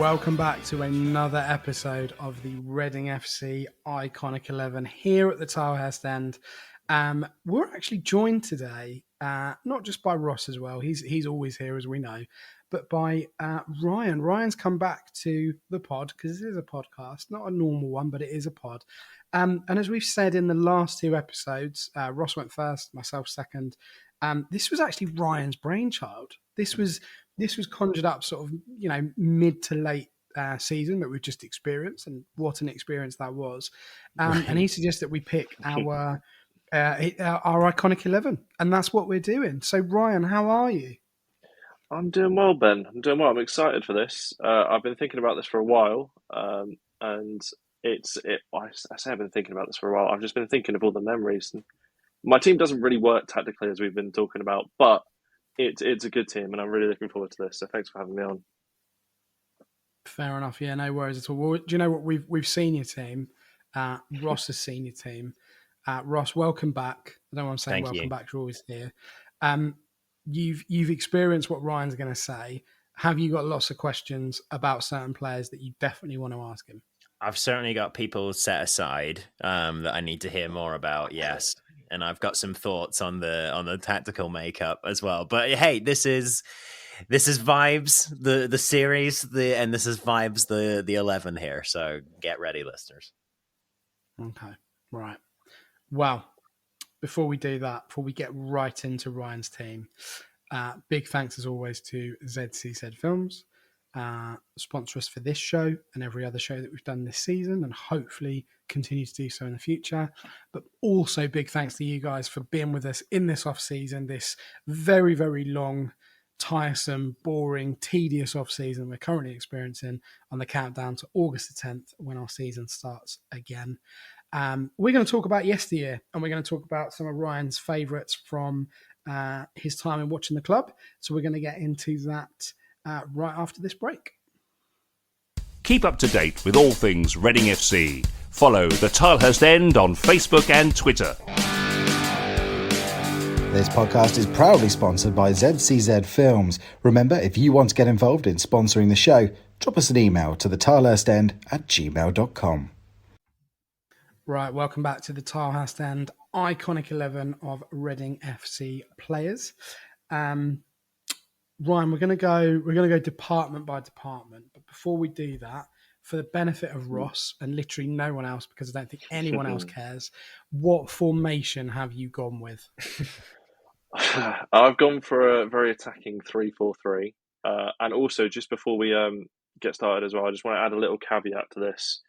welcome back to another episode of the Reading FC Iconic 11 here at the Tilehurst End. We're actually joined today, not just by Ross as well, he's always here as we know, but by Ryan. Ryan's come back to the pod because it is a podcast, not a normal one, but it is a pod. And as we've said in the last two episodes, Ross went first, myself second. This was actually Ryan's brainchild. This was conjured up sort of, mid to late season that we've just experienced, and what an experience that was. And he suggests that we pick our Iconic 11, and that's what we're doing. So, Ryan, how are you? I'm doing well, Ben. I'm doing well. I'm excited for this. I've been thinking about this for a while, and I say I've been thinking about this for a while. I've just been thinking of all the memories. And my team doesn't really work tactically, as we've been talking about, but it's a good team, and I'm really looking forward to this. So thanks for having me on. Fair enough. Yeah, no worries at all. Well, do you know what we've seen your team? Ross has seen your team. Ross, welcome back. I don't want to say Thank welcome you. back. You're always here. You've experienced what Ryan's going to say. Have you got lots of questions about certain players that you definitely want to ask him? I've certainly got people set aside that I need to hear more about. Yes, and I've got some thoughts on the tactical makeup as well. But hey, this is vibes the series, and this is vibes the 11 here. So get ready, listeners. Okay, right. Well, before we do that, before we get right into Ryan's team, big thanks as always to ZCZ Films, sponsor us for this show and every other show that we've done this season, and hopefully continue to do so in the future. But also big thanks to you guys for being with us in this off season, this very, very long, tiresome, boring, tedious off season we're currently experiencing on the countdown to August the 10th when our season starts again. We're going to talk about yesteryear, and we're going to talk about some of Ryan's favourites from his time in watching the club. So we're going to get into that right after this break. Keep up to date with all things Reading FC. Follow the Tilehurst End on Facebook and Twitter. This podcast is proudly sponsored by ZCZ Films. Remember, if you want to get involved in sponsoring the show, drop us an email to thetilehurstend@gmail.com. Right, welcome back to the Tilehurst End Iconic 11 of Reading FC players. Ryan, we're going to go department by department, but before we do that, for the benefit of Ross and literally no one else, because I don't think anyone else cares, what formation have you gone with? I've gone for a very attacking 3-4-3, and also just before we get started as well, I just want to add a little caveat to this.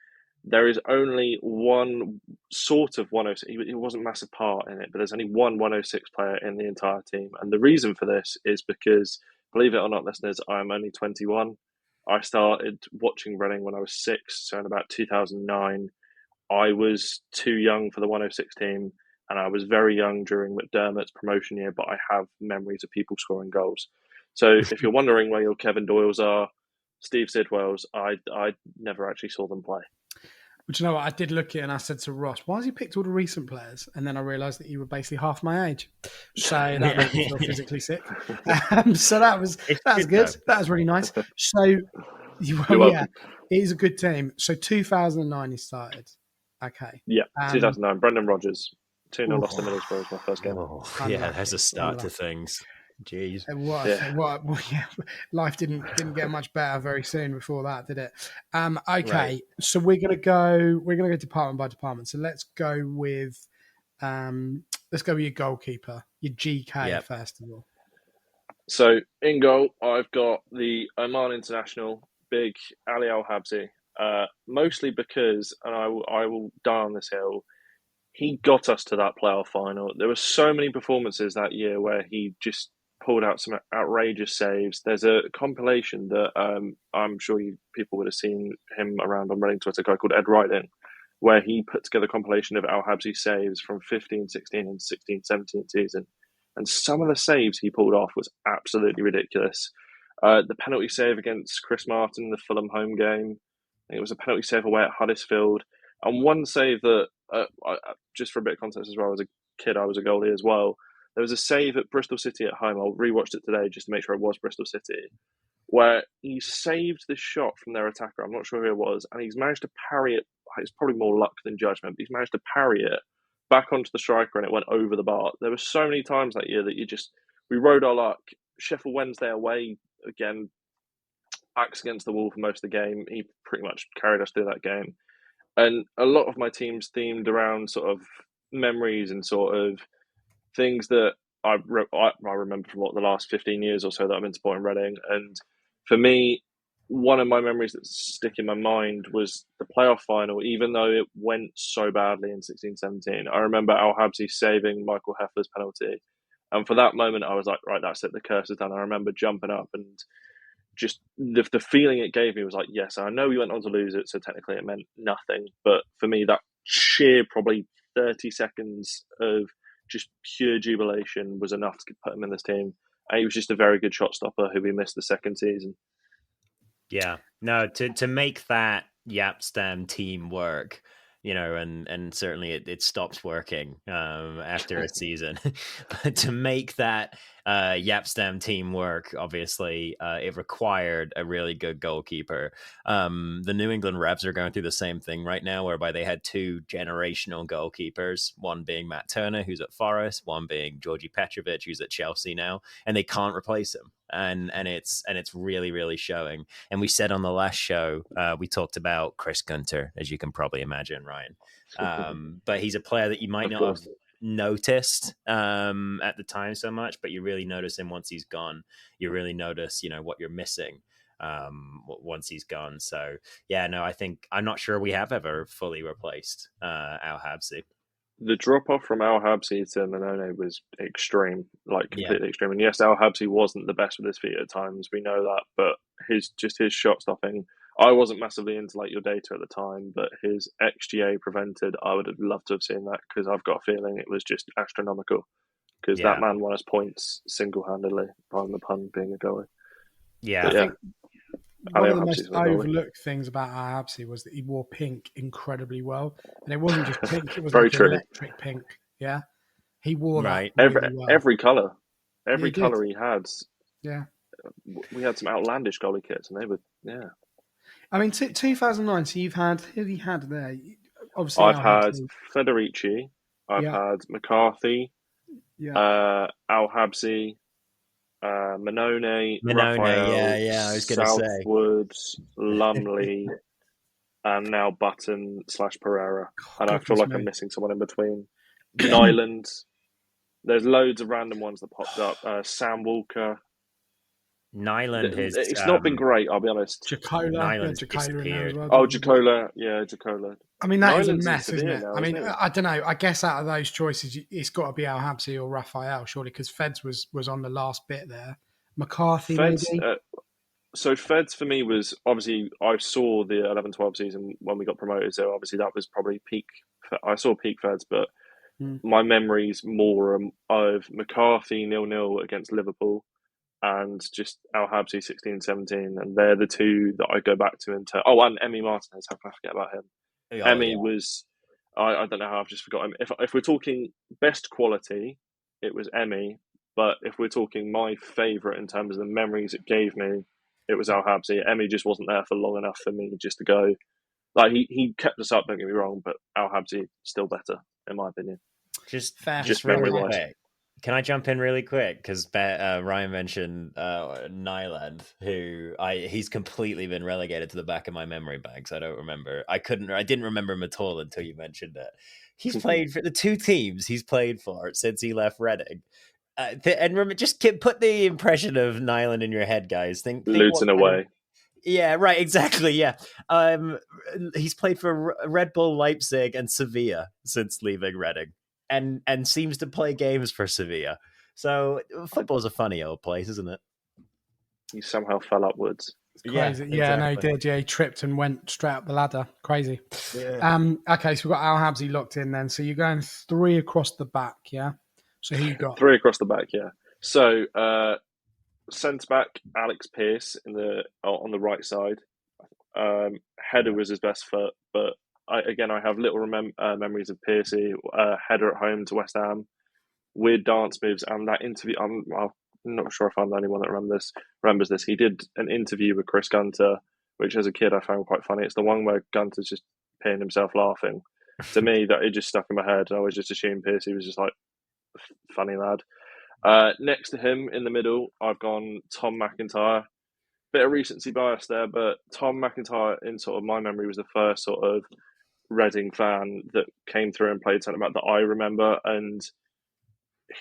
There is only one sort of 106. He wasn't a massive part in it, but there's only one 106 player in the entire team. And the reason for this is because, believe it or not, listeners, I'm only 21. I started watching Reading when I was 6, so in about 2009. I was too young for the 106 team, and I was very young during McDermott's promotion year, but I have memories of people scoring goals. So if you're wondering where your Kevin Doyles are, Steve Sidwells, I never actually saw them play. But you know what? I did look at it and I said to Ross, why has he picked all the recent players? And then I realised that you were basically half my age. So that made me feel physically sick. So that was good. That was really nice. So, yeah, it is a good team. So 2009 he started. Okay. Yeah, 2009. Brendan Rodgers. 2-0 lost to Middlesbrough was my first game. Oh, yeah, there's a start to things. Jeez. Life didn't get much better very soon before that, did it? Okay, right. So we're gonna go department by department. So let's go with your goalkeeper, your GK first of all. So in goal, I've got the Oman international, big Ali Al Habsi. Mostly because, and I will die on this hill, he got us to that playoff final. There were so many performances that year where he just pulled out some outrageous saves. There's a compilation that I'm sure people would have seen him around on Reading Twitter, a guy called Ed Riding, where he put together a compilation of Al Habsi saves from 15-16 and 16-17 season. And some of the saves he pulled off was absolutely ridiculous. The penalty save against Chris Martin in the Fulham home game. I think it was a penalty save away at Huddersfield. And one save that, just for a bit of context as well, as a kid I was a goalie as well. There was a save at Bristol City at home. I rewatched it today just to make sure it was Bristol City, where he saved the shot from their attacker. I'm not sure who it was, and he's managed to parry it. It's probably more luck than judgment, but he's managed to parry it back onto the striker, and it went over the bar. There were so many times that year that we rode our luck. Sheffield Wednesday away again, backs against the wall for most of the game. He pretty much carried us through that game, and a lot of my teams themed around sort of memories and sort of things that I remember from the last 15 years or so that I've been supporting Reading. And for me, one of my memories that stick in my mind was the playoff final, even though it went so badly in 16-17. I remember Al Habsi saving Michael Heffler's penalty. And for that moment, I was like, right, that's it, the curse is done. I remember jumping up, and just the feeling it gave me was like, yes, I know we went on to lose it, so technically it meant nothing. But for me, that sheer probably 30 seconds of just pure jubilation was enough to put him in this team. And he was just a very good shot stopper who we missed the second season. Yeah, no, to make that Yapstam team work, and certainly it stops working after a season. But to make that Yapstam team work, obviously, it required a really good goalkeeper. The New England Revs are going through the same thing right now, whereby they had two generational goalkeepers, one being Matt Turner, who's at Forest, one being Georgi Petrovic, who's at Chelsea now, and they can't replace him. And it's really, really showing. And we said on the last show, we talked about Chris Gunter, as you can probably imagine, Ryan. But he's a player that you might not have noticed at the time so much, but you really notice him once he's gone. You really notice, what you're missing once he's gone. So yeah, no, I'm not sure we have ever fully replaced Al Habsi. The drop off from Al Habsi to Manone was extreme, like completely extreme. And yes, Al Habsi wasn't the best with his feet at times. We know that, but his shot stopping. I wasn't massively into like your data at the time, but his XGA prevented. I would have loved to have seen that, because I've got a feeling it was just astronomical. Because that man won us points single handedly. Pardon the pun, being a goalie. Yeah, I think one of the most overlooked things about Al Habsi was that he wore pink incredibly well, and it wasn't just pink; it was like electric pink. Yeah, he wore that really well. Every color, color he had. Yeah, we had some outlandish goalie kits, and they were I mean, 2009. So you've had who have you had there? Obviously, I've had Federici, I've had McCarthy, Al Habsi. Manone, Raphael, I was going to say Southwood, Lumley, and now Button / Pereira. And I feel like I'm missing someone in between. Nyland. There's loads of random ones that popped up. Sam Walker. Nyland has... It's not been great, I'll be honest. Nyland's disappeared. Jacola. Yeah, Jacola. I mean, that is a mess, isn't it? I mean, I don't know. I guess out of those choices, it's got to be Al Habsi or Raphael, surely, because Feds was on the last bit there. McCarthy, Feds, maybe? So Feds, for me, was obviously, I saw the 11-12 season when we got promoted, so obviously that was probably peak. I saw peak Feds, but my memories more of McCarthy 0-0 against Liverpool, and just Al Habsi 16-17, and they're the two that I go back to. And Emi Martinez, how can I forget about him? Emi was, I don't know how I've just forgotten him. If we're talking best quality, it was Emi, but if we're talking my favourite in terms of the memories it gave me, it was Al Habsi. Emi just wasn't there for long enough for me just to go. Like, he kept us up, don't get me wrong, but Al Habsi still better, in my opinion. Just memory-wise. Can I jump in really quick? Because Ryan mentioned Nyland, he's completely been relegated to the back of my memory banks. I don't remember. I didn't remember him at all until you mentioned it. He's played for the two teams he's played for since he left Reading. And remember, just put the impression of Nyland in your head, guys. Think Luton away. Yeah, right, exactly, yeah. He's played for Red Bull Leipzig and Sevilla since leaving Reading. And seems to play games for Sevilla. So football's a funny old place, isn't it? He somehow fell upwards. It's crazy. Yeah, exactly. No, he did. Yeah, he tripped and went straight up the ladder. Crazy. Yeah. Okay, so we've got Al Habsi locked in then. So you're going 3 across the back, yeah? So who you got? 3 across the back, yeah. So centre back Alex Pearce on the right side. Header was his best foot, but I have little memories of Piercy, header at home to West Ham, weird dance moves, and that interview. I'll not sure if I'm the only one that remembers this. He did an interview with Chris Gunter, which as a kid I found quite funny. It's the one where Gunter's just peeing himself laughing. To me, that it just stuck in my head. I always just assumed Piercy was just like funny lad. Next to him in the middle, I've gone Tom McIntyre. Bit of recency bias there, but Tom McIntyre, in sort of my memory, was the first sort of Reading fan that came through and played centre back that I remember, and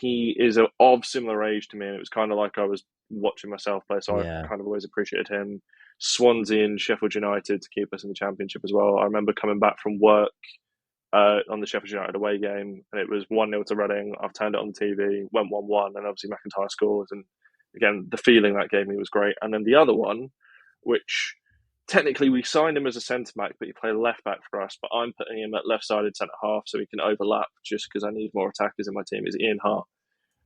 he is of similar age to me, and it was kind of like I was watching myself play, so I kind of always appreciated him. Swansea and Sheffield United to keep us in the Championship as well. I remember coming back from work on the Sheffield United away game, and it was 1-0 to Reading. I've turned it on the TV, went 1-1, and obviously McIntyre scores, and again, the feeling that gave me was great. And then the other one, which technically we signed him as a centre-back, but he played left-back for us, but I'm putting him at left-sided centre-half so he can overlap just because I need more attackers in my team, is Ian Hart.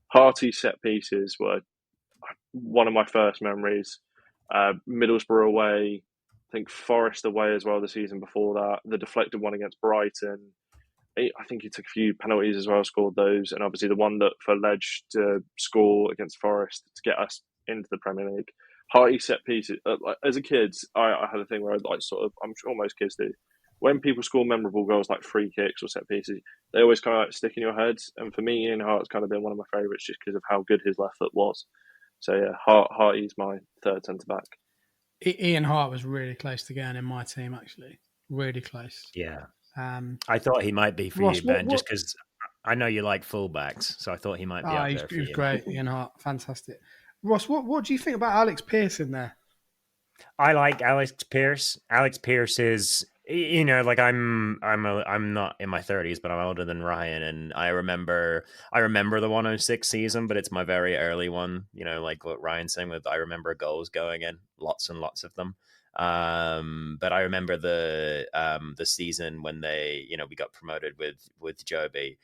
Harty's set pieces were one of my first memories. Middlesbrough away, I think Forest away as well the season before that. The deflected one against Brighton. I think he took a few penalties as well, scored those. And obviously the one that for Ledge to score against Forest to get us into the Premier League. Harty set pieces. As a kid, I had a thing where I'm sure most kids do. When people score memorable goals like free kicks or set pieces, they always kind of like stick in your head. And for me, Ian Hart's kind of been one of my favourites just because of how good his left foot was. So yeah, Harty's my third centre back. Ian Hart was really close to getting in my team, actually. Really close. Yeah. I thought he might be for Ross, you, Ben, just because I know you like fullbacks, so I thought he might be up there for you. He was great, Ian Hart. Fantastic. Ross, what do you think about Alex Pearce in there? I like Alex Pearce. Alex Pearce is, like I'm not in my 30s, but I'm older than Ryan, and I remember the 106 season, but it's my very early one. Like what Ryan's saying with I remember goals going in, lots and lots of them. But I remember the season when we got promoted with Joby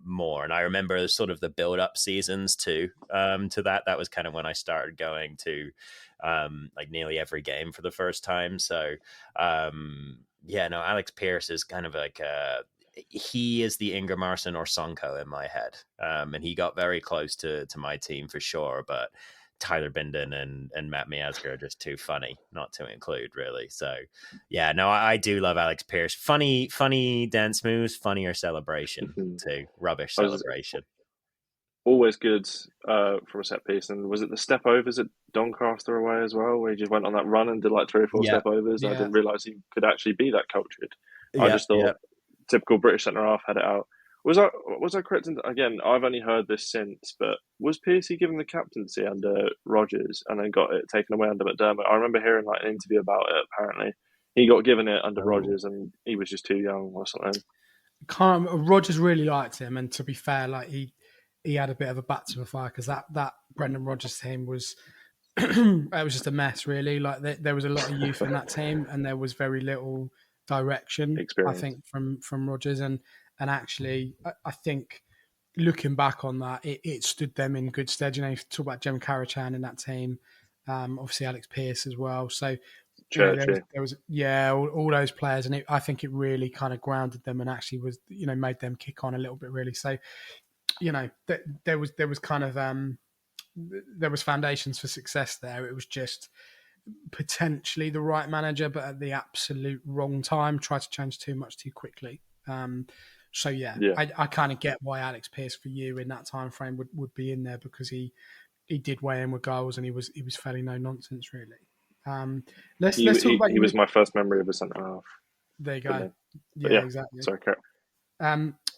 more, and I remember sort of the build up seasons too to that. That was kind of when I started going to like nearly every game for the first time. So Alex Pearce is kind of like he is the Ingemarson or Sonko in my head, and he got very close to my team for sure, but Tyler Bindon and Matt Miazga are just too funny not to include, really. So, I do love Alex Pearce. Funny dance moves, funnier celebration too. Rubbish celebration. Always good from a set piece. And was it the step overs at Doncaster away as well, where he just went on that run and did like 3 or 4 step overs? Yeah. I didn't realise he could actually be that cultured. I just thought typical British centre half, had it out. Was I correct? Again, I've only heard this since, but was Piercy given the captaincy under Rodgers and then got it taken away under McDermott? I remember hearing like an interview about it. Apparently, he got given it under Rodgers and he was just too young or something. Rodgers really liked him, and to be fair, like he had a bit of a baptism of fire because that Brendan Rodgers team was it was just a mess, really. Like there was a lot of youth in that team, and there was very little direction. Experience. I think from Rodgers and actually, I think looking back on that, it stood them in good stead. You talk about Jem Karachan in that team, obviously Alex Pearce as well. So there was all those players, and I think it really kind of grounded them and actually was made them kick on a little bit, really. So there was kind of there was foundations for success there. It was just potentially the right manager, but at the absolute wrong time. Tried to change too much too quickly. I kind of get why Alex Pearce for you in that time frame would be in there, because he did weigh in with goals and he was fairly no nonsense, really. Let's talk about. He was my first memory of a centre half. There you go. Yeah, exactly. Sorry,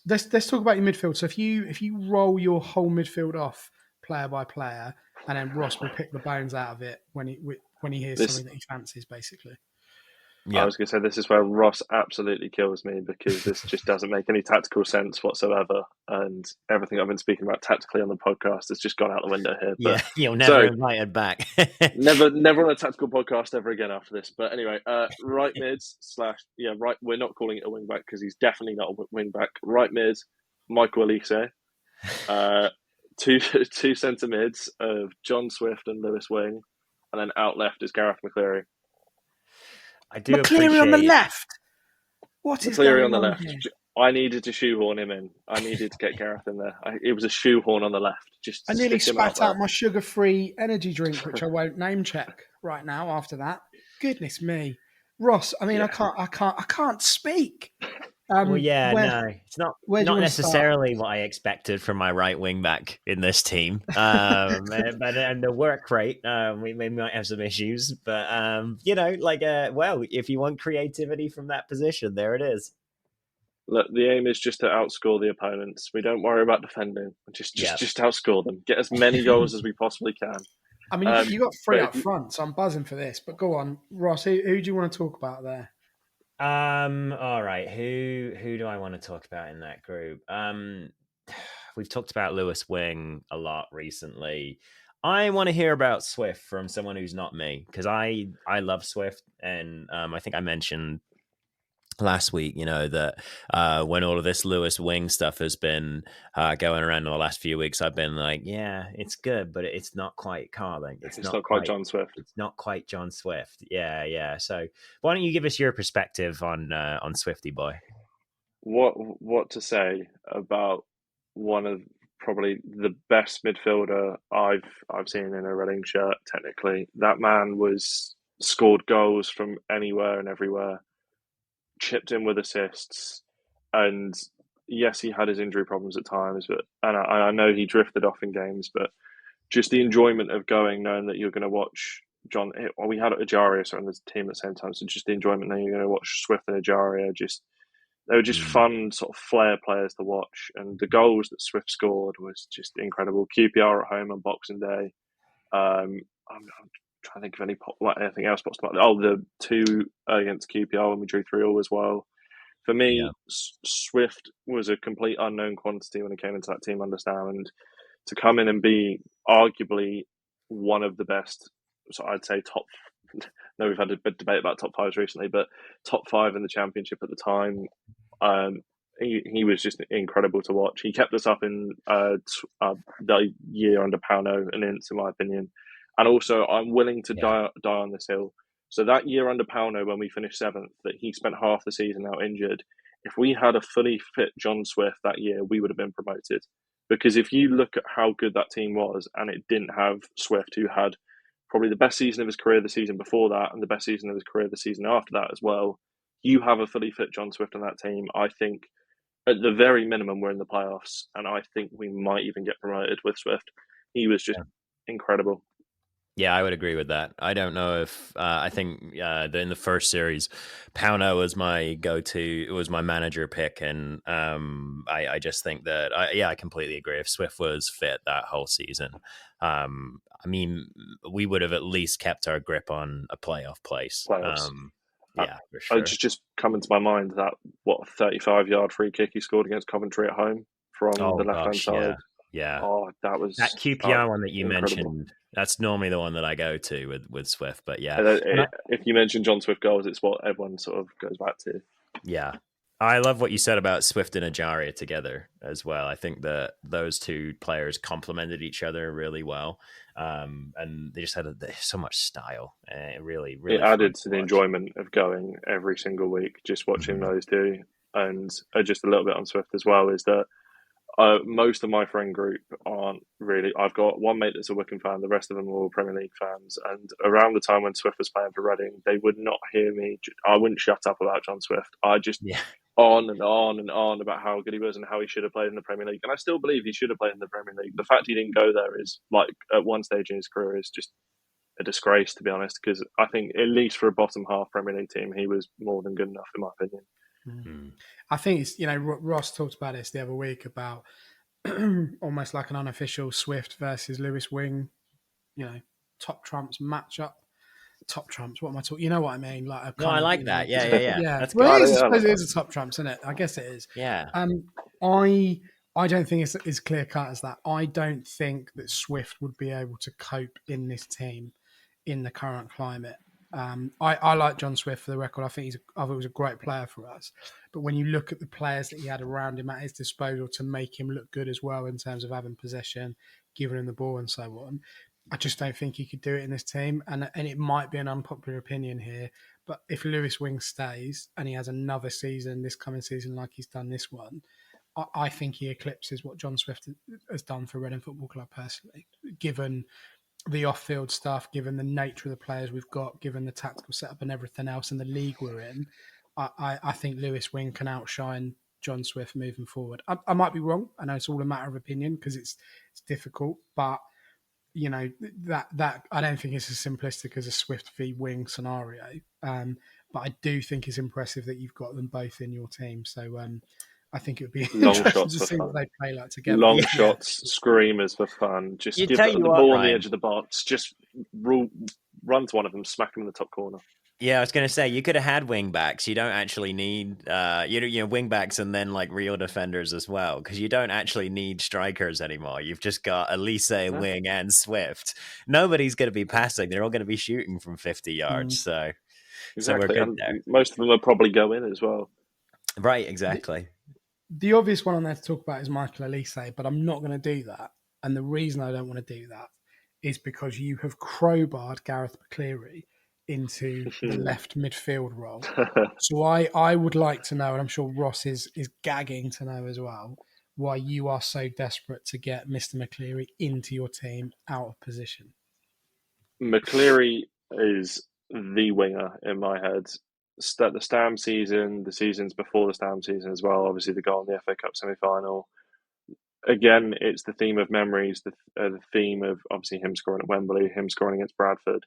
let's talk about your midfield. So if you roll your whole midfield off player by player, and then Ross will pick the bones out of it when he hears something that he fancies, basically. Yeah. I was going to say, this is where Ross absolutely kills me, because this just doesn't make any tactical sense whatsoever. And everything I've been speaking about tactically on the podcast has just gone out the window here. But, you'll never invite it back. never on a tactical podcast ever again after this. But anyway, right mids / right. We're not calling it a wing back because he's definitely not a wing back. Right mids, Michael Elise. Two centre mids of John Swift and Lewis Wing. And then out left is Gareth McCleary. I do McCleary on the left. What is McCleary going on the left? Here? I needed to shoehorn him in. I needed to get Gareth in there. It was a shoehorn on the left. Just I nearly stick him out spat there. out my sugar-free energy drink, which I won't name check right now. After that, goodness me, Ross. I mean, Yeah. I can't speak. Well, yeah, where, no, it's not where do you not want to start? necessarily what I expected from my right wing back in this team. But and the work rate, we might have some issues, but well, if you want creativity from that position, there it is. Look, the aim is just to outscore the opponents. We don't worry about defending. Just outscore them. Get as many goals as we possibly can. I mean, you got three but up front, so I'm buzzing for this. But go on, Ross. Who do you want to talk about there? All right. Who do I want to talk about in that group? We've talked about Lewis Wing a lot recently. I want to hear about Swift from someone who's not me, because I love Swift, and I think I mentioned last week, that when all of this Lewis Wing stuff has been going around in the last few weeks, I've been like, yeah, it's good, but it's not quite Carling. It's not quite John Swift. It's not quite John Swift. Yeah. So why don't you give us your perspective on Swifty boy? What to say about one of probably the best midfielder I've seen in a Reading shirt? Technically, that man scored goals from anywhere and everywhere, chipped in with assists, and yes, he had his injury problems at times, but I know he drifted off in games, but just the enjoyment of going, knowing that you're going to watch John. Well, we had Ajaria on the team at the same time, so just the enjoyment knowing you're going to watch Swift and Ajaria. They were just fun sort of flair players to watch, and the goals that Swift scored was just incredible. QPR at home on Boxing Day. I'm trying to think of anything else pops to mind. Oh, the two against QPR when we drew 3-3 as well. For me, Yeah. Swift was a complete unknown quantity when he came into that team, understand, and to come in and be arguably one of the best, so I'd say top, no, we've had a bit debate about top fives recently, but top five in the championship at the time. He was just incredible to watch. He kept us up in the year under Pauno and Ince, in my opinion. And also, I'm willing to die on this hill. So that year under Pauno, when we finished 7th, that he spent half the season out injured. If we had a fully fit John Swift that year, we would have been promoted. Because if you look at how good that team was, and it didn't have Swift, who had probably the best season of his career the season before that, and the best season of his career the season after that as well, you have a fully fit John Swift on that team. I think at the very minimum, we're in the playoffs, and I think we might even get promoted with Swift. He was just incredible. Yeah, I would agree with that. I don't know if I think in the first series, Pauno was my go-to. It was my manager pick, and I just think that I completely agree. If Swift was fit that whole season, I mean, we would have at least kept our grip on a playoff place. Yeah, for sure. It's just come into my mind that 35-yard free kick he scored against Coventry at home from the left-hand side. Yeah. Oh, that was that QPR one that you incredible. mentioned. That's normally the one that I go to with Swift, but yeah. If you mention John Swift goals, it's what everyone sort of goes back to. Yeah. I love what you said about Swift and Ajaria together as well. I think that those two players complemented each other really well. And they just had so much style. Really it added to the enjoyment of going every single week, just watching those two. And just a little bit on Swift as well is that most of my friend group aren't really. I've got one mate that's a Wycombe fan. The rest of them are all Premier League fans. And around the time when Swift was playing for Reading, they would not hear me. I wouldn't shut up about John Swift. I just on and on and on about how good he was and how he should have played in the Premier League. And I still believe he should have played in the Premier League. The fact he didn't go there is, like, at one stage in his career, is just a disgrace, to be honest. Because I think, at least for a bottom half Premier League team, he was more than good enough, in my opinion. I think it's, Ross talked about this the other week about almost like an unofficial Swift versus Lewis Wing, top trumps matchup. Top trumps. What am I talking? You know what I mean? Like, I like that. Yeah. That's good. Well, I suppose it is a top trumps, isn't it? I guess it is. Yeah. I don't think it's as clear cut as that. I don't think that Swift would be able to cope in this team in the current climate. I like John Swift, for the record. I think he was a great player for us. But when you look at the players that he had around him at his disposal to make him look good as well in terms of having possession, giving him the ball and so on, I just don't think he could do it in this team. And it might be an unpopular opinion here, But if Lewis Wing stays and he has another season this coming season like he's done this one, I think he eclipses what John Swift has done for Reading Football Club personally, given the off-field stuff, given the nature of the players we've got, given the tactical setup and everything else and the league we're in. I think Lewis Wing can outshine John Swift moving forward. I might be wrong. I know it's all a matter of opinion because it's difficult, but you know that I don't think it's as simplistic as a Swift v Wing scenario. But I do think it's impressive that you've got them both in your team. So I think it would be Long interesting shots to for see fun. what they play like together. Long shots, screamers for fun. Just You give tell the you what, ball on the Ryan. edge of the box. Just run to one of them, smack them in the top corner. Yeah, I was going to say you could have had wing backs. You don't actually need wing backs and then like real defenders as well, because you don't actually need strikers anymore. You've just got Elise, Wing, and Swift. Nobody's going to be passing; they're all going to be shooting from 50 yards. So we're Exactly, good and there. most of them will probably go in as well. Right, exactly. The obvious one on there to talk about is Michael Elise, but I'm not going to do that. And the reason I don't want to do that is because you have crowbarred Gareth McCleary into the left midfield role. So I would like to know, and I'm sure Ross is gagging to know as well, why you are so desperate to get Mr. McCleary into your team out of position. McCleary is the winger in my head. The Stam season, the seasons before the Stam season as well. Obviously, the goal in the FA Cup semi-final. Again, it's the theme of memories, the theme of obviously him scoring at Wembley, him scoring against Bradford,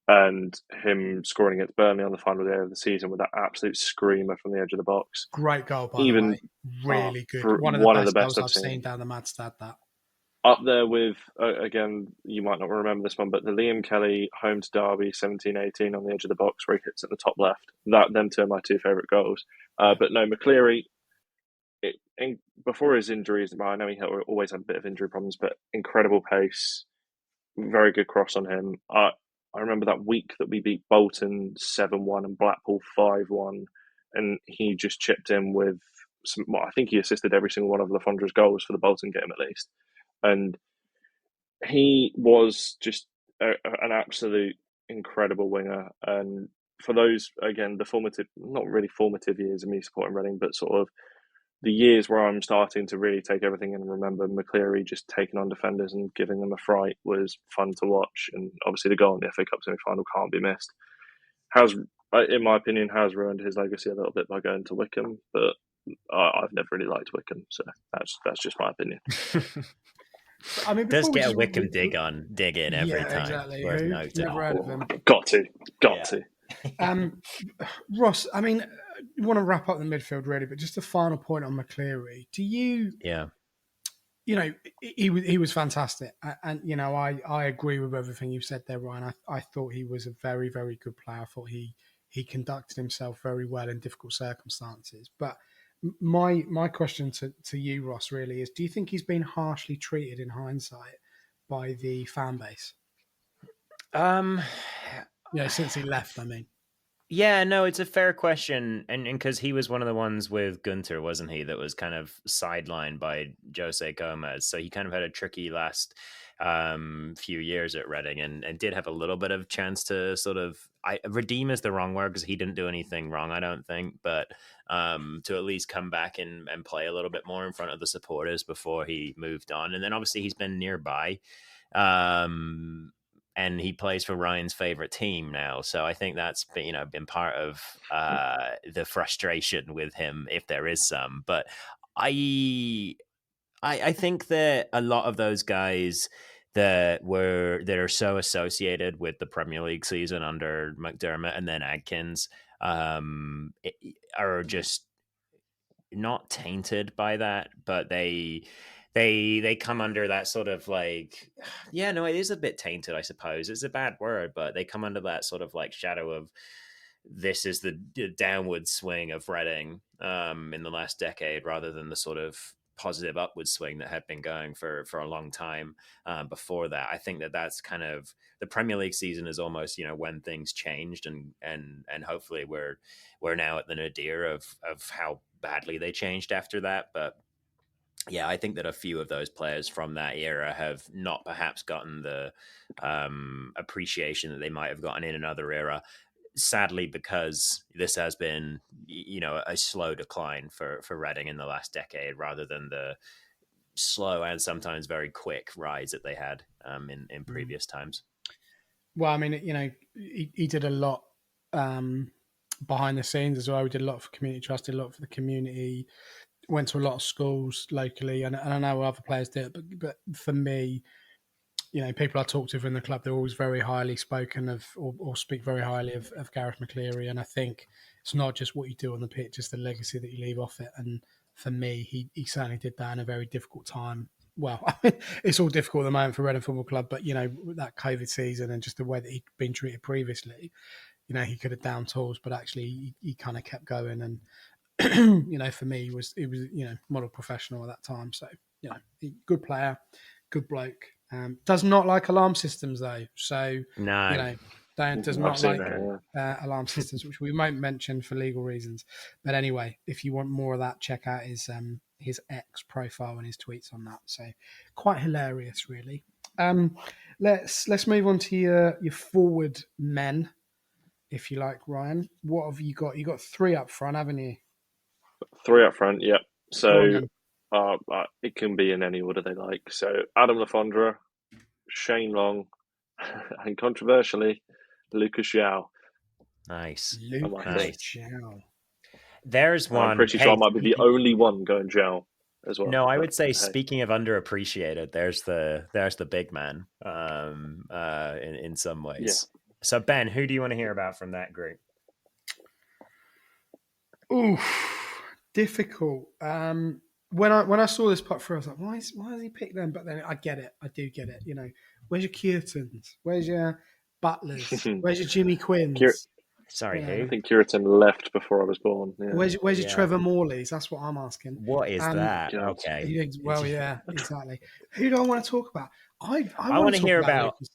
and him scoring against Burnley on the final day of the season with that absolute screamer from the edge of the box. Great goal, by the way. Really good. One of the best goals I've seen down the Madstad, that. Up there with, again, you might not remember this one, but the Liam Kelly home to Derby 17-18 on the edge of the box where he hits at the top left. Them two are my two favourite goals. But no, McCleary, before his injuries, I know he always had a bit of injury problems, but incredible pace, very good cross on him. I remember that week that we beat Bolton 7-1 and Blackpool 5-1, and he just chipped in with I think he assisted every single one of Lafondra's goals for the Bolton game at least. And he was just an absolute incredible winger. And for those, again, the formative, not really formative years of me supporting Reading, but sort of the years where I'm starting to really take everything in and remember McCleary just taking on defenders and giving them a fright was fun to watch. And obviously the goal in the FA Cup semi-final can't be missed. In my opinion, has ruined his legacy a little bit by going to Wycombe, but I've never really liked Wycombe, so that's just my opinion. I mean, does get a Wycombe dig in every time. Exactly. Never heard of him. Got to. Ross, I mean, you want to wrap up the midfield really, but just a final point on McCleary. Do you? Yeah. You know, he was fantastic, and you know, I agree with everything you've said there, Ryan. I thought he was a very, very good player. I thought he conducted himself very well in difficult circumstances. But my question to you, Ross, really is: do you think he's been harshly treated in hindsight by the fan base? Since he left, I mean. Yeah, no, it's a fair question, and because he was one of the ones with Gunter, wasn't he? That was kind of sidelined by Jose Gomez, so he kind of had a tricky last few years at Reading, and did have a little bit of chance to sort of redeem is the wrong word because he didn't do anything wrong, I don't think, but to at least come back and play a little bit more in front of the supporters before he moved on, and then obviously he's been nearby. And he plays for Ryan's favorite team now, so I think that's been part of the frustration with him, if there is some. But I think that a lot of those guys that are so associated with the Premier League season under McDermott and then Adkins are just not tainted by that, but they come under that sort of like, yeah, no, it is a bit tainted, I suppose. It's a bad word, but they come under that sort of like shadow of this is the downward swing of Reading in the last decade rather than the sort of positive upward swing that had been going for a long time before that. I think that's kind of the Premier League season is almost, when things changed and hopefully we're now at the nadir of how badly they changed after that. But yeah, I think that a few of those players from that era have not perhaps gotten the appreciation that they might have gotten in another era. sadly, because this has been, a slow decline for Reading in the last decade, rather than the slow and sometimes very quick rise that they had in previous times. Well, I mean, he did a lot behind the scenes as well. We did a lot for community trust, did a lot for the community, went to a lot of schools locally, and I know other players did it, but for me, people I talk to in the club, they're always very highly spoken of, or speak very highly of Gareth McCleary. And I think it's not just what you do on the pitch, it's the legacy that you leave off it. And for me, he certainly did that in a very difficult time. Well, I mean, it's all difficult at the moment for Reading Football Club, but, that COVID season and just the way that he'd been treated previously, he could have down tools, but actually he kind of kept going. And, for me, it was model professional at that time. So, good player, good bloke. Does not like alarm systems though. So, no, does not like alarm systems, which we won't mention for legal reasons. But anyway, if you want more of that, check out his X profile and his tweets on that. So quite hilarious, really. Let's move on to your forward men, if you like, Ryan. What have you got? You got 3 up front, haven't you? 3 up front, yep. So it can be in any order they like. So Adam Lafondra, Shane Long, and controversially, Lucas João. Nice. Lucas João. There's one. I'm pretty sure I might be the only one going João as well. No, I would say, speaking of underappreciated, there's the big man in some ways. Yeah. So Ben, who do you want to hear about from that group? Ooh, difficult. When I saw this pot through, I was like, why has he picked them? But then I get it. I do get it. Where's your Curetons? Where's your Butlers? Where's your Jimmy Quinns? Sorry, who? I think Cureton left before I was born. Yeah. Where's your Trevor Morleys? That's what I'm asking. What is that? Okay. Well, yeah, exactly. Who do I want to talk about? I want to hear about. Lucas.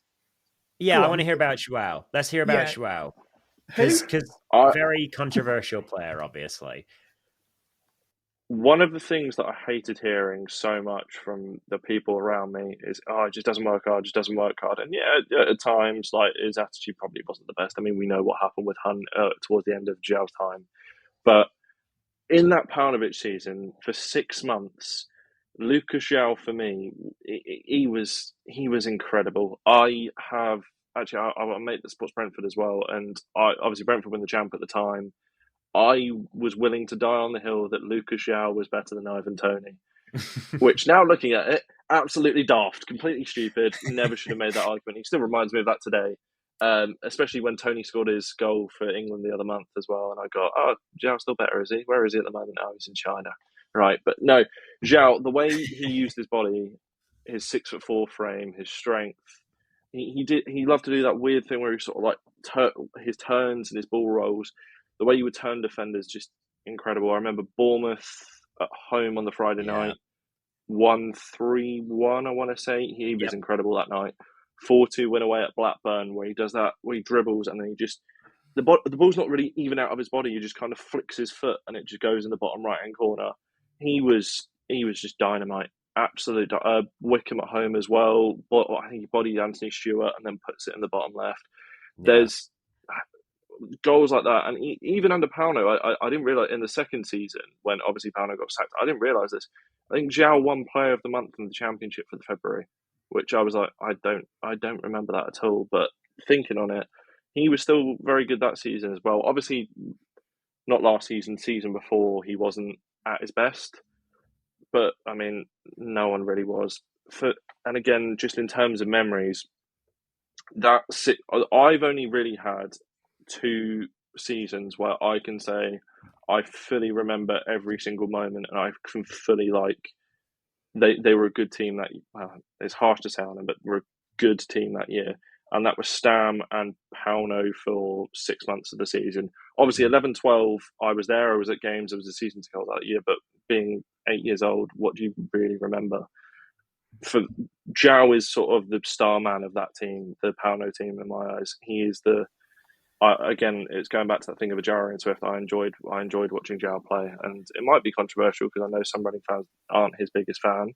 Yeah, I want to hear about João. Let's hear about João. Because very controversial player, obviously. One of the things that I hated hearing so much from the people around me is, it just doesn't work hard, And yeah, at times, like, his attitude probably wasn't the best. I mean, we know what happened with Hunt towards the end of João's time. But in that Paunovic season, for 6 months, Lucas João, for me, he was incredible. I made the Sports Brentford as well, and obviously Brentford won the champ at the time. I was willing to die on the hill that Lucas João was better than Ivan Toney, which now looking at it, absolutely daft, completely stupid. Never should have made that argument. He still reminds me of that today, especially when Toney scored his goal for England the other month as well. And I got, João's still better, is he? Where is he at the moment? Oh, he's in China. Right, but no, João, the way he used his body, his 6'4" frame, his strength, he loved to do that weird thing where he sort of like his turns and his ball rolls. The way you would turn defenders, just incredible. I remember Bournemouth at home on the Friday night, 1-3-1, I want to say. He was incredible that night. 4-2 win away at Blackburn, where he does that, where he dribbles and then he just... The ball's not really even out of his body. He just kind of flicks his foot and it just goes in the bottom right-hand corner. He was just dynamite. Absolute. Wickham at home as well. I think he bodied Anthony Stewart and then puts it in the bottom left. Yeah. There's goals like that, and even under Pauno, I didn't realise in the second season when obviously Pauno got sacked. I didn't realise this. I think João won Player of the Month in the Championship for the February, which I was like, I don't remember that at all. But thinking on it, he was still very good that season as well. Obviously, not last season, season before he wasn't at his best, but I mean, no one really was. And again, just in terms of memories, I've only really had 2 seasons where I can say I fully remember every single moment, and I can fully they were a good team that. It's harsh to say on them, but were a good team that year, and that was Stam and Pauno for 6 months of the season. Obviously, 11-12, I was there. I was at games. It was a season to go that year, but being 8 years old, what do you really remember? For João is sort of the star man of that team, the Pauno team in my eyes. He is again, it's going back to that thing of Ajara and Swift. I enjoyed watching João play, and it might be controversial because I know some Reading fans aren't his biggest fan,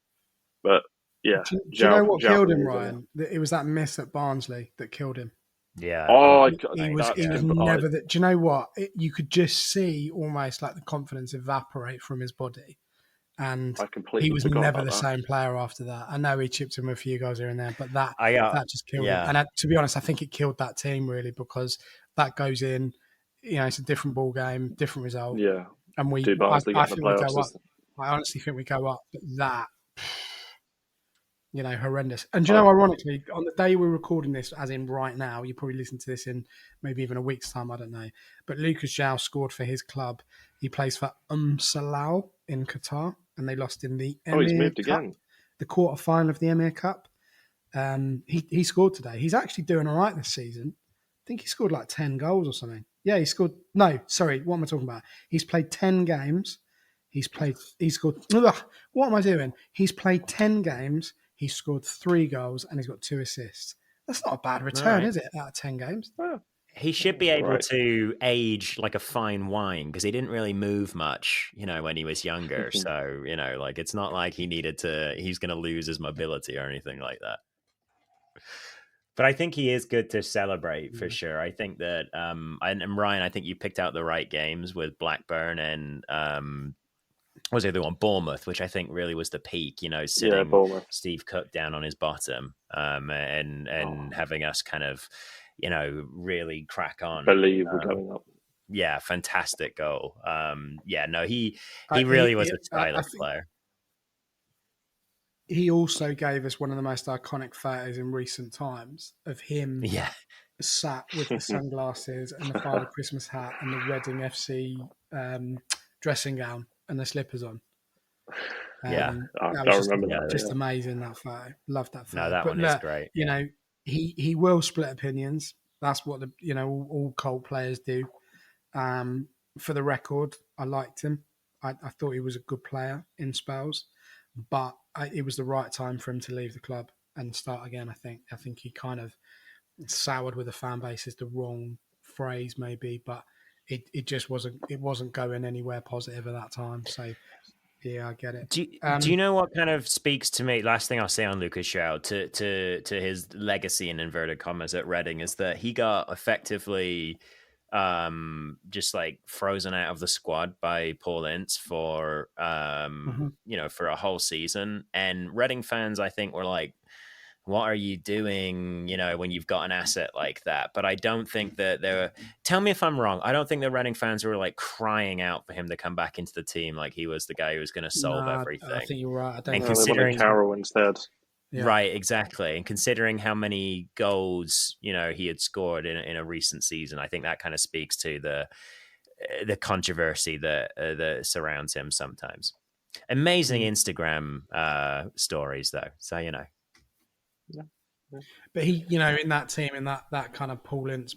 but yeah. Do you know what killed him, Ryan? It was that miss at Barnsley that killed him. Yeah. Oh, He was that's never that. Do you know what? You could just see almost like the confidence evaporate from his body, and I he completely was forgot never about the that. same player after that. I know he chipped in with a few guys here and there, but that just killed him. Yeah. And to be honest, I think it killed that team really, because that goes in. It's a different ball game, different result, Yeah, and do Barnsley get I in the think we go playoffs? up. I honestly think we go up, but that. Horrendous. And ironically, on the day we're recording this, as in right now, you probably listen to this in maybe even a week's time, I don't know. But Lucas João scored for his club. He plays for Salal in Qatar, and they lost in the He's Emir moved Cup, again. the quarter final of the Emir Cup. He scored today. He's actually doing all right this season. I think he scored like 10 goals or something. Yeah, he scored. No, sorry, what am I talking about? He's played 10 games. He scored. What am I doing? He's played 10 games. He scored 3 goals and he's got 2 assists. That's not a bad return, Right. is it? Out of 10 games. He should be able to age like a fine wine, because he didn't really move much, when he was younger. So, it's not like he's going to lose his mobility or anything like that. But I think he is good to celebrate for sure. I think that, and Ryan, I think you picked out the right games with Blackburn and, what was the other one? Bournemouth, which I think really was the peak, sitting Bournemouth. Steve Cook down on his bottom, and having us kind of, really crack on. Believe we're going up. Yeah, fantastic goal. He really was a stylish player. He also gave us one of the most iconic photos in recent times of him sat with the sunglasses and the Father Christmas hat and the Reading FC dressing gown and the slippers on. I was remember that. Just amazing, that photo. Loved that photo. No, that one is great. He will split opinions. That's what all Colt players do. For the record, I liked him. I thought he was a good player in spells, but it was the right time for him to leave the club and start again. I think he kind of soured with the fan base is the wrong phrase maybe, but it just wasn't going anywhere positive at that time. So yeah, I get it. Do you know what kind of speaks to me? Last thing I'll say on Lucas João to his legacy in inverted commas at Reading is that he got effectively just like frozen out of the squad by Paul Ince for for a whole season, and Reading fans I think were like, what are you doing, when you've got an asset like that? But I don't think that they were, tell me if I'm wrong, I don't think the Reading fans were like crying out for him to come back into the team like he was the guy who was going to solve everything. I think you're right. I don't and think they wanted Carroll instead. Yeah. Right, exactly. And considering how many goals, he had scored in a recent season, I think that kind of speaks to the controversy that surrounds him sometimes. Amazing Instagram stories, though. So, Yeah. But he, in that team, in that kind of Paul Ince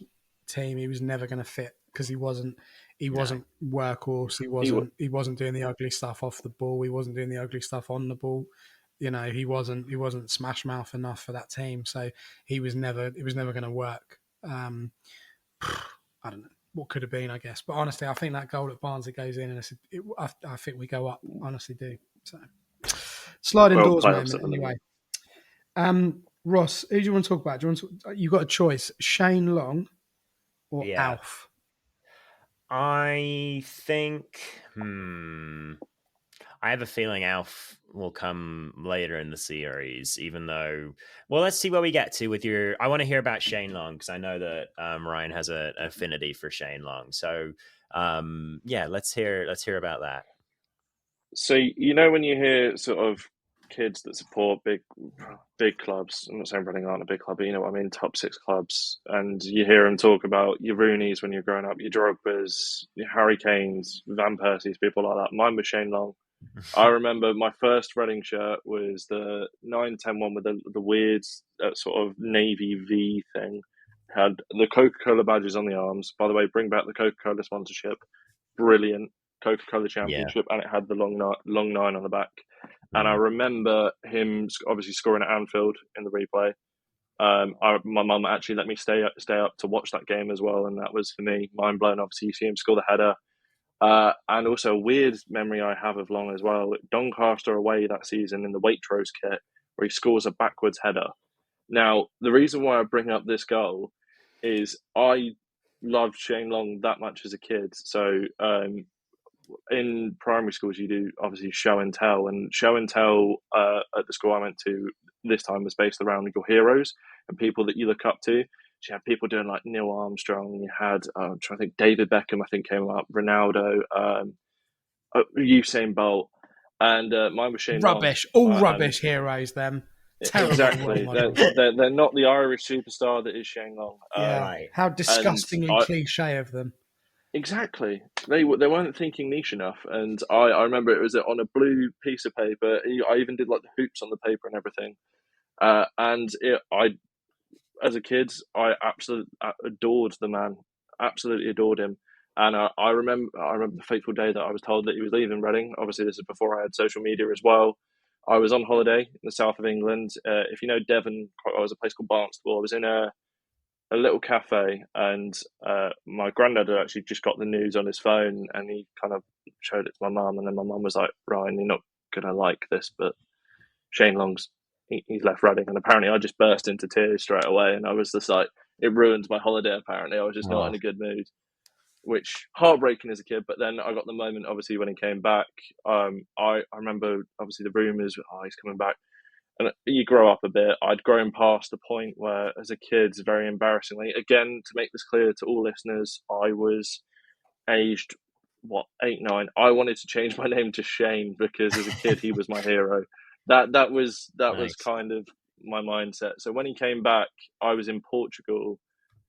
team, he was never going to fit because he wasn't workhorse. He wasn't doing the ugly stuff off the ball. He wasn't doing the ugly stuff on the ball. He wasn't smash mouth enough for that team. So it was never going to work. I don't know what could have been, I guess. But honestly, I think that goal at Barnsley goes in, and I think we go up. Honestly, do so. Sliding doors moment anyway. Ross, who do you want to talk about? You got a choice: Shane Long or Alf? I think. I have a feeling Alf will come later in the series, even though. Well, let's see where we get to with your. I want to hear about Shane Long because I know that Ryan has an affinity for Shane Long. So, let's hear about that. So when you hear sort of kids that support big clubs, I'm not saying Reading aren't a big club, but you know what I mean, top 6 clubs, and you hear them talk about your Rooneys when you're growing up, your Drogba's, your Harry Kanes, Van Persies, people like that. Mine was Shane Long. I remember my first Reading shirt was the 9-10 one with the weird sort of navy V thing. Had the Coca-Cola badges on the arms. By the way, bring back the Coca-Cola sponsorship. Brilliant. Coca-Cola Championship, and it had the long 9 on the back. And I remember him obviously scoring at Anfield in the replay. My mum actually let me stay up to watch that game as well, and that was for me mind blown. Obviously, you see him score the header. And also a weird memory I have of Long as well. Doncaster away that season in the Waitrose kit, where he scores a backwards header. Now, the reason why I bring up this goal is I loved Shane Long that much as a kid. So in primary schools, you do obviously show and tell, at the school I went to this time was based around your heroes and people that you look up to. So you had people doing like Neil Armstrong. You had I'm trying to think, David Beckham, I think came up, Ronaldo, Usain Bolt, and mine was Shane Long. Rubbish, all rubbish heroes. Them terrible exactly. role models. They're not the Irish superstar that is Shane Long. Yeah, Right. how disgustingly cliche of them. Exactly. They weren't thinking niche enough, and I remember it was on a blue piece of paper. I even did like the hoops on the paper and everything. As a kid, I absolutely adored the man. Absolutely adored him. And I remember the fateful day that I was told that he was leaving Reading. Obviously, this is before I had social media as well. I was on holiday in the south of England. If you know Devon, quite well, there's a place called Barnstable. I was in a little cafe, and my granddad had actually just got the news on his phone, and he kind of showed it to my mum, and then my mum was like, "Ryan, you're not gonna like this, but Shane Long's he's left Reading," and apparently I just burst into tears straight away, and I was just like, it ruined my holiday. Apparently, I was just not in a good mood, which heartbreaking as a kid. But then I got the moment, obviously, when he came back. I remember obviously the rumours, he's coming back. And you grow up a bit. I'd grown past the point where, as a kid, very embarrassingly, again, to make this clear to all listeners, I was aged, 8, 9. I wanted to change my name to Shane because as a kid, he was my hero. That was Nice. kind of my mindset. So when he came back, I was in Portugal,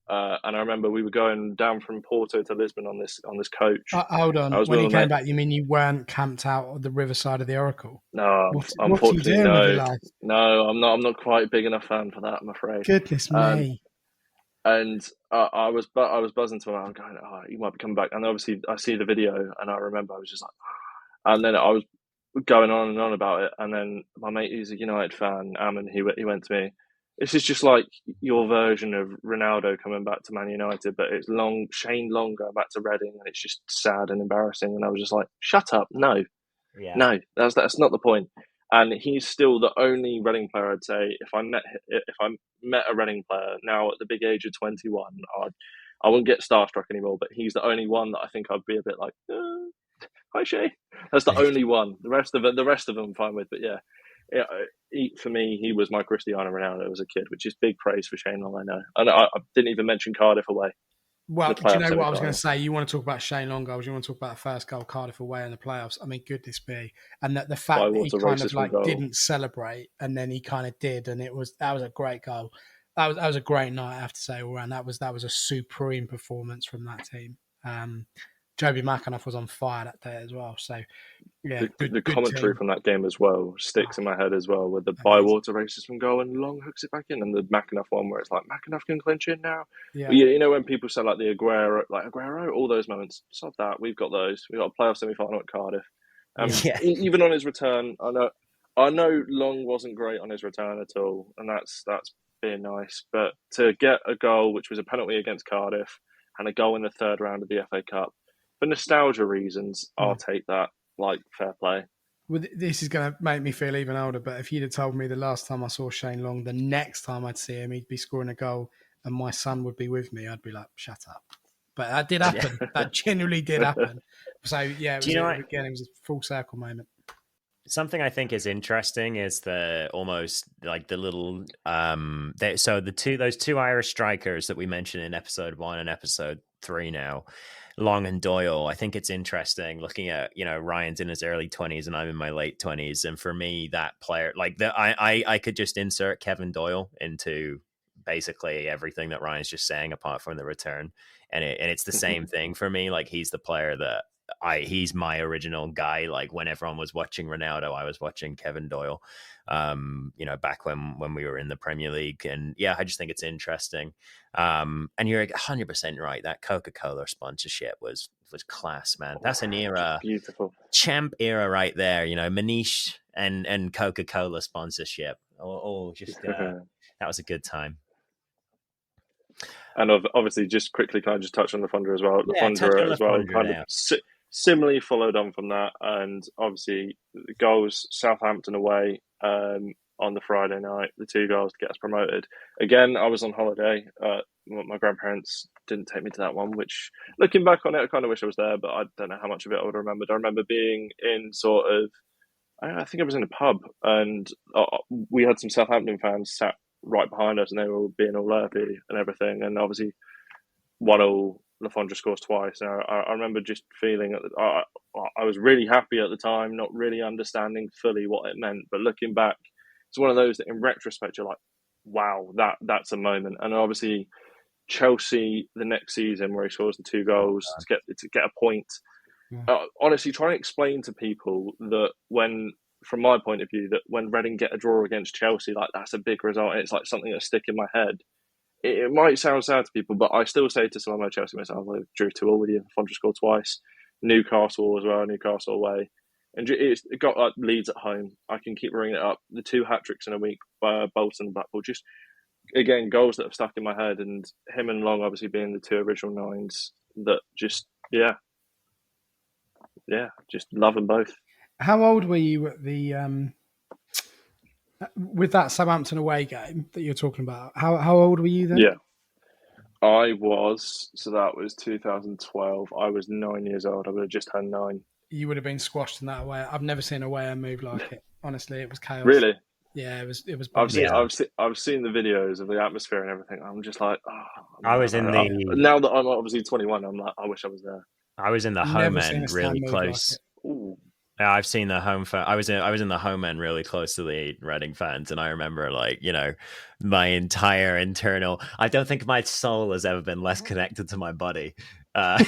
and I remember we were going down from Porto to Lisbon on this coach. Hold on. When you came back, you mean you weren't camped out on the riverside of the Oracle? No, unfortunately, no. I'm not quite a big enough fan for that, I'm afraid. Goodness me. And I was buzzing to him. I'm going, you might be coming back. And obviously, I see the video, and I remember I was just like, and then I was going on and on about it. And then my mate, who's a United fan, Ammon, he went to me, this is just like your version of Ronaldo coming back to Man United, but it's Shane Long going back to Reading, and it's just sad and embarrassing. And I was just like, shut up, no, that's not the point. And he's still the only Reading player, I'd say, if I met a Reading player now at the big age of 21, I wouldn't get starstruck anymore. But he's the only one that I think I'd be a bit like, hi Shane. That's the only one. The rest of them I'm fine with. But for me, he was my Cristiano Ronaldo as a kid, which is big praise for Shane Long, I know. And I didn't even mention Cardiff away. Well, do you know what I was going to say? You want to talk about Shane Long goals. You want to talk about the first goal Cardiff away in the playoffs. I mean, goodness me. And the fact that he kind of didn't celebrate and then he kind of did. And that was a great goal. That was a great night, I have to say, all around. That was a supreme performance from that team. Joby McAnuff was on fire that day as well. So, yeah. The commentary from that game as well sticks in my head as well, with the Bywater races from goal and Long hooks it back in, and the McAnuff one where it's like, McAnuff can clinch in now. Yeah. You know, when people say like the Aguero, all those moments, sod that, we've got those. We've got a playoff semi-final at Cardiff. Even on his return, I know Long wasn't great on his return at all, and that's being nice. But to get a goal, which was a penalty against Cardiff, and a goal in the third round of the FA Cup, for nostalgia reasons, I'll take that. Like, fair play. Well, this is going to make me feel even older, but if you'd have told me the last time I saw Shane Long, the next time I'd see him, he'd be scoring a goal and my son would be with me, I'd be like, shut up. But that did happen. That genuinely did happen. So, yeah, it was a full circle moment. Something I think is interesting is the almost like the little those two Irish strikers that we mentioned in episode 1 and episode 3 now, Long and Doyle. I think it's interesting looking at, Ryan's in his early 20s and I'm in my late 20s, and for me that player, like I could just insert Kevin Doyle into basically everything that Ryan's just saying apart from the return, and it's the same thing for me. Like, he's the player that he's my original guy. Like, when everyone was watching Ronaldo, I was watching Kevin Doyle, back when we were in the Premier League. And I just think it's interesting. And you're 100% right. That Coca-Cola sponsorship was class, man. That's an era, beautiful champ era right there. Manish and Coca-Cola sponsorship. That was a good time. And obviously, just quickly, can I just touch on the Thunder as well? The Thunder as well, kind of similarly followed on from that. And obviously, the goals, Southampton away on the Friday night, the 2 goals to get us promoted. Again, I was on holiday. my grandparents didn't take me to that one, which looking back on it, I kind of wish I was there, but I don't know how much of it I would have remembered. I remember being in sort of, I think I was in a pub, and we had some Southampton fans sat right behind us, and they were all being all earthy and everything. And obviously, 1-1, Lafondra scores twice. And I remember just feeling I was really happy at the time, not really understanding fully what it meant. But looking back, it's one of those that in retrospect, you're like, wow, that's a moment. And obviously, Chelsea the next season where he scores the 2 goals to get a point. Honestly, trying to explain to people that from my point of view, that when Reading get a draw against Chelsea, like that's a big result, and it's like something that stick in my head. It might sound sad to people, but I still say to some of my Chelsea mates, I drew 2-2 with you. Fondra scored twice. Newcastle as well, Newcastle away. And it got like Leeds at home. I can keep bringing it up. The 2 hat-tricks in a week by Bolton and Blackpool. Just, again, goals that have stuck in my head. And him and Long obviously being the 2 original 9s that just, just love them both. How old were you at the with that Southampton away game that you're talking about? How old were you then? Yeah, I was. So that was 2012. I was 9 years old. I would have just turned 9. You would have been squashed in that away. I've never seen a away move like it. Honestly, it was chaos. Really? Yeah, it was. I've seen the videos of the atmosphere and everything. I'm just like, I was in the. Now that I'm obviously 21, I'm like, I wish I was there. I was in the home end, really close. Ooh. Yeah, I've seen the home fan. I was in the home end, really close to the Reading fans, and I remember, like, my entire internal. I don't think my soul has ever been less connected to my body.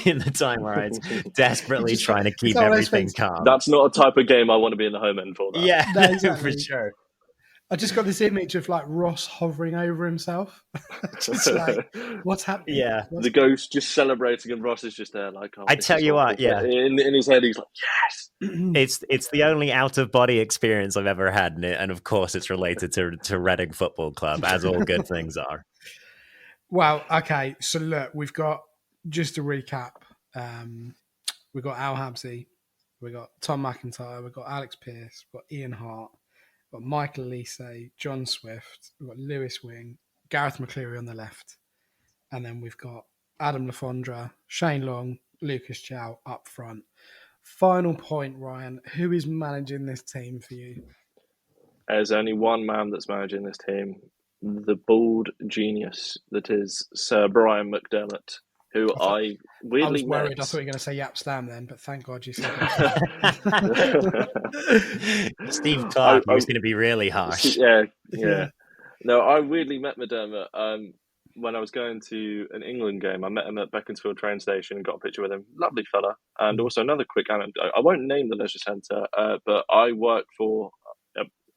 In the time where I was desperately trying to keep everything calm. That's not a type of game I want to be in the home end for. That. Yeah, no, exactly. for sure. I just got this image of like Ross hovering over himself. Just like, what's happening? Yeah. The ghost just celebrating and Ross is just there like, I tell you what, yeah. In his head, he's like, yes! It's the only out-of-body experience I've ever had, and of course it's related to Reading Football Club, as all good things are. Well, okay, so look, we've got, just to recap, we've got Al Habsy, we've got Tom McIntyre, we've got Alex Pearce, we've got Ian Hart, we've got Michael Elise, John Swift, we've got Lewis Wing, Gareth McCleary on the left, and then we've got Adam Lafondra, Shane Long, Lucas Chow up front. Final point, Ryan, who is managing this team for you? There's only one man that's managing this team, the bald genius that is Sir Brian McDermott, who I weirdly I was worried. met. I thought you were going to say Yap Stam then, but thank God you said that. Steve Clark was going to be really harsh. Yeah. No, I weirdly met McDermott when I was going to an England game. I met him at Beaconsfield train station and got a picture with him. Lovely fella. And also another quick anecdote. I won't name the leisure centre, but I work for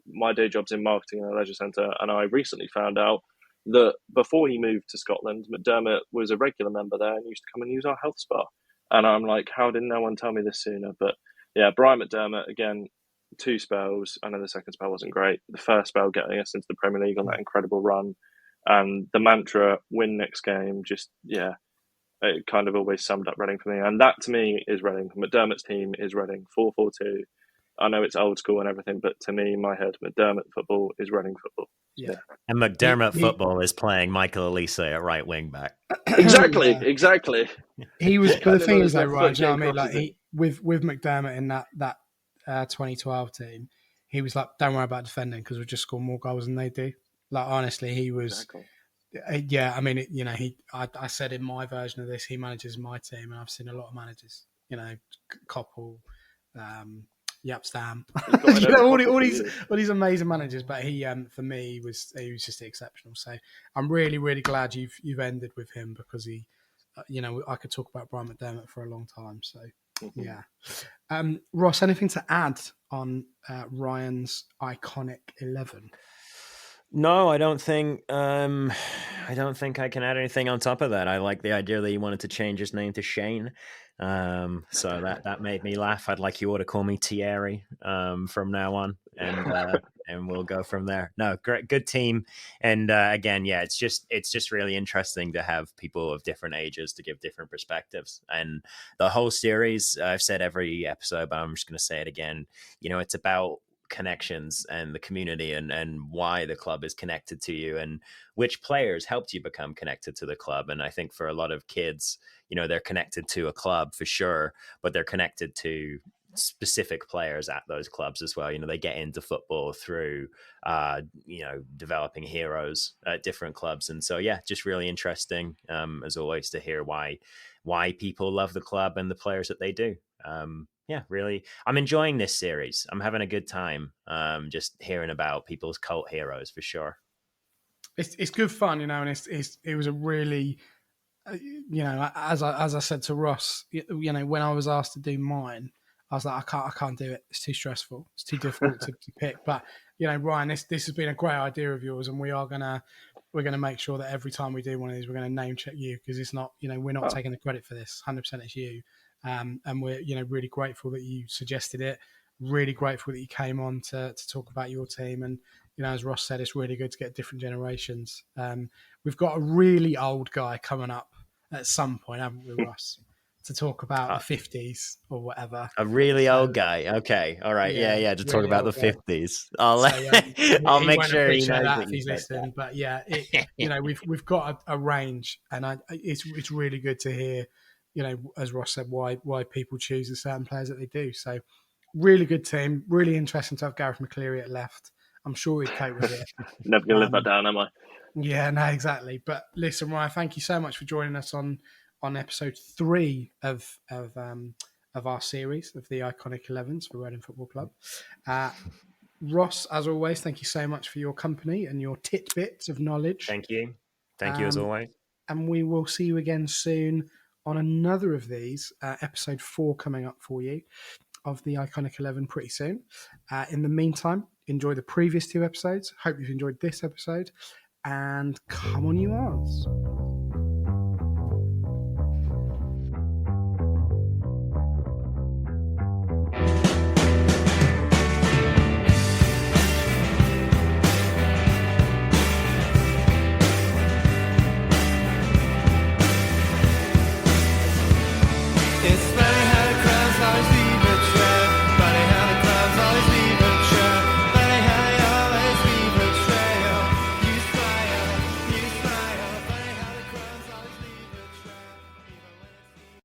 my day job's in marketing in a leisure centre, and I recently found out that before he moved to Scotland, McDermott was a regular member there and used to come and use our health spa. And I'm like, how did no one tell me this sooner? But yeah, Brian McDermott, again, 2 spells. I know the second spell wasn't great. The first spell getting us into the Premier League on that incredible run. And the mantra, win next game, just, yeah, it kind of always summed up Reading for me. And that, to me, is Reading. McDermott's team is Reading, 4-4-2. I know it's old school and everything, but to me, in my head, McDermott football is Reading football. Yeah. And McDermott football is playing Michael Elise at right wing back. Exactly. He was, but the thing is, though, Ryan, you know what I mean? Like, with McDermott in that 2012 team, he was like, don't worry about defending because we'll just score more goals than they do. Like, honestly, he was. Exactly. Yeah, I mean, I said in my version of this, he manages my team, and I've seen a lot of managers, Koppel, Yap Stam, all these amazing managers. But he, for me, he was just exceptional. So I'm really, really glad you've ended with him because he, I could talk about Brian McDermott for a long time. So yeah, Ross, anything to add on Ryan's iconic 11? No, I don't think I can add anything on top of that. I like the idea that he wanted to change his name to Shane. So that made me laugh. I'd like you all to call me Thierry from now on, and we'll go from there. No, great, good team. And again, yeah, it's just really interesting to have people of different ages to give different perspectives. And the whole series, I've said every episode, but I'm just going to say it again. It's about connections and the community and why the club is connected to you and which players helped you become connected to the club. And I think for a lot of kids, they're connected to a club for sure, but they're connected to specific players at those clubs as well. They get into football through developing heroes at different clubs. And so just really interesting as always to hear why people love the club and the players that they do. Really, I'm enjoying this series. I'm having a good time just hearing about people's cult heroes for sure. It's good fun, and it was a really, as I said to Ross, when I was asked to do mine, I was like, I can't do it. It's too stressful. It's too difficult to pick. But Ryan, this has been a great idea of yours, and we're gonna make sure that every time we do one of these, we're gonna name check you, because it's not, we're not taking the credit for this. 100% it's you, and we're really grateful that you suggested it. Really grateful that you came on to talk about your team, and as Ross said, it's really good to get different generations. We've got a really old guy coming up at some point, haven't we, Ross? To talk about the 50s or whatever. A really old guy. Okay. All right. Yeah. To talk about the 50s. I'll make sure he knows that if he's listening. But we've got a range, and it's really good to hear, as Ross said, why people choose the certain players that they do. So really good team. Really interesting to have Gareth McCleary at left. I'm sure he'd cope with it. Never going to live that down, am I? Yeah, no, exactly. But listen, Ryan, thank you so much for joining us on episode 3 of our series of the Iconic 11s for Reading Football Club. Ross, as always, thank you so much for your company and your tidbits of knowledge. Thank you as always. And we will see you again soon on another of these, episode 4 coming up for you of the Iconic 11 pretty soon. In the meantime, enjoy the previous 2 episodes. Hope you've enjoyed this episode, and come on you Arts.